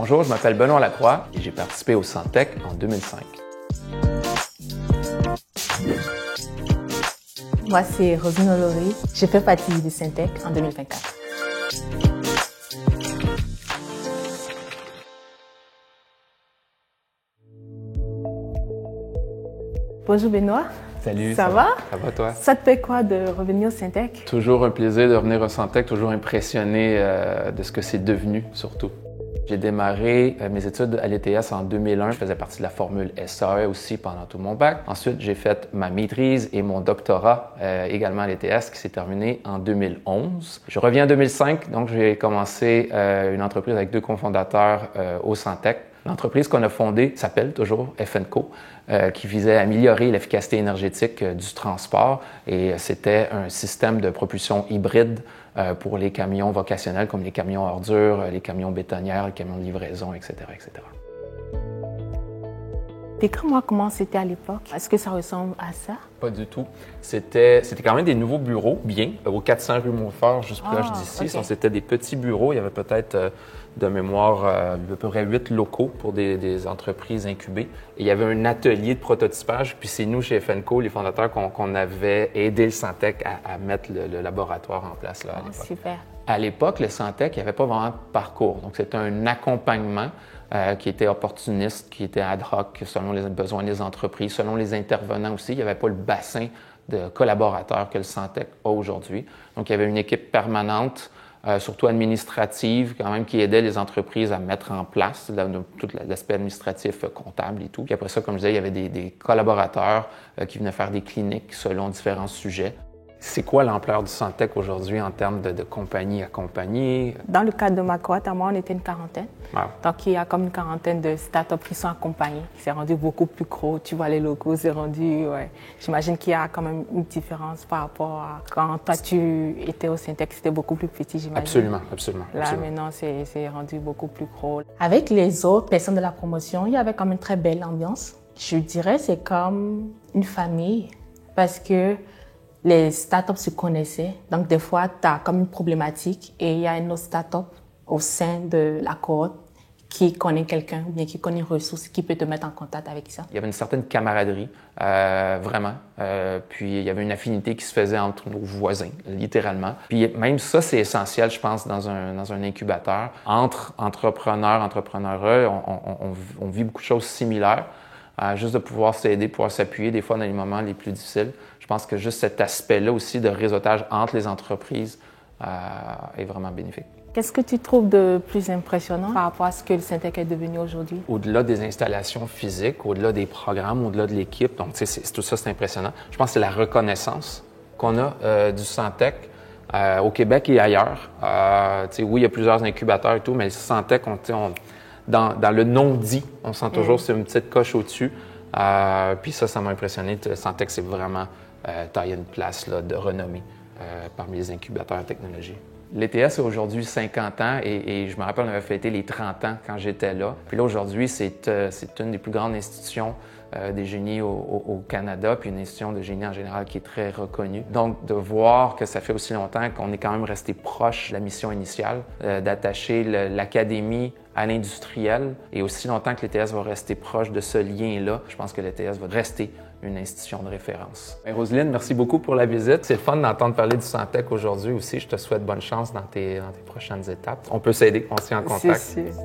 Bonjour, je m'appelle Benoît Lacroix et j'ai participé au Santec en 2005. Moi, c'est Rosine Olori. J'ai fait partie du Santec en 2024. Bonjour Benoît. Salut, ça va? Ça va toi? Ça te fait quoi de revenir au Santec? Toujours un plaisir de revenir au Santec, toujours impressionné de ce que c'est devenu surtout. J'ai démarré mes études à l'ETS en 2001. Je faisais partie de la formule SAE aussi pendant tout mon bac. Ensuite, j'ai fait ma maîtrise et mon doctorat également à l'ETS qui s'est terminé en 2011. Je reviens en 2005, donc j'ai commencé une entreprise avec deux cofondateurs au Santec. L'entreprise qu'on a fondée s'appelle toujours FNCO, qui visait à améliorer l'efficacité énergétique du transport et c'était un système de propulsion hybride pour les camions vocationnels comme les camions ordures, les camions bétonnières, les camions de livraison, etc., etc. Décris-moi comment c'était à l'époque. Est-ce que ça ressemble à ça? Pas du tout. C'était quand même des nouveaux bureaux, bien, au 400 rue Montfort, juste proche d'ici. Okay. C'était des petits bureaux. Il y avait peut-être de mémoire à peu près 8 locaux pour des entreprises incubées. Et il y avait un atelier de prototypage. Puis c'est nous, chez FNCO, les fondateurs, qu'on avait aidé le Santec à mettre le laboratoire en place là, à l'époque. Super. À l'époque, le Santec, il n'y avait pas vraiment de parcours. Donc, c'était un accompagnement qui était opportuniste, qui était ad hoc, selon les besoins des entreprises, selon les intervenants aussi. Il n'y avait pas le bassin de collaborateurs que le Santec a aujourd'hui. Donc, il y avait une équipe permanente, surtout administrative, quand même, qui aidait les entreprises à mettre en place tout l'aspect administratif, comptable et tout. Puis après ça, comme je disais, il y avait des collaborateurs qui venaient faire des cliniques selon différents sujets. C'est quoi l'ampleur du Santec aujourd'hui en termes de compagnies accompagnées? Dans le cadre de ma cohorte, à moi, on était une quarantaine. Wow. Donc, il y a comme une quarantaine de startups qui sont accompagnées. C'est rendu beaucoup plus gros. Tu vois, les locaux, c'est rendu... Ouais. J'imagine qu'il y a quand même une différence par rapport à quand toi, tu étais au Santec, c'était beaucoup plus petit, j'imagine. Absolument, absolument. Là, absolument. maintenant, c'est rendu beaucoup plus gros. Avec les autres personnes de la promotion, il y avait quand même une très belle ambiance. Je dirais c'est comme une famille parce que les startups se connaissaient. Donc, des fois, tu as comme une problématique et il y a une autre startup au sein de la cohorte qui connaît quelqu'un ou bien qui connaît une ressource qui peut te mettre en contact avec ça. Il y avait une certaine camaraderie, vraiment. Puis, il y avait une affinité qui se faisait entre nos voisins, littéralement. Puis, même ça, c'est essentiel, je pense, dans un incubateur. Entre entrepreneurs, entrepreneureux, on vit beaucoup de choses similaires. Juste de pouvoir s'aider, pouvoir s'appuyer des fois dans les moments les plus difficiles. Je pense que juste cet aspect-là aussi de réseautage entre les entreprises est vraiment bénéfique. Qu'est-ce que tu trouves de plus impressionnant par rapport à ce que le Santec est devenu aujourd'hui? Au-delà des installations physiques, au-delà des programmes, au-delà de l'équipe, donc tout ça, c'est impressionnant. Je pense que c'est la reconnaissance qu'on a du Santec au Québec et ailleurs. Oui, il y a plusieurs incubateurs et tout, mais le Santec, dans le non-dit, on sent toujours c'est une petite coche au-dessus. Puis ça m'a impressionné. Le Santec, c'est vraiment taillé une place là, de renommée parmi les incubateurs de technologie. L'ETS a aujourd'hui 50 ans et je me rappelle, on avait fêté les 30 ans quand j'étais là. Puis là, aujourd'hui, c'est une des plus grandes institutions des génies au Canada, puis une institution de génie en général qui est très reconnue. Donc, de voir que ça fait aussi longtemps qu'on est quand même resté proche de la mission initiale, d'attacher l'académie à l'industriel, et aussi longtemps que l'ETS va rester proche de ce lien-là, je pense que l'ETS va rester une institution de référence. Roselyne, merci beaucoup pour la visite. C'est le fun d'entendre parler du Santec aujourd'hui aussi. Je te souhaite bonne chance dans tes prochaines étapes. On peut s'aider, on se tient en contact. C'est sûr.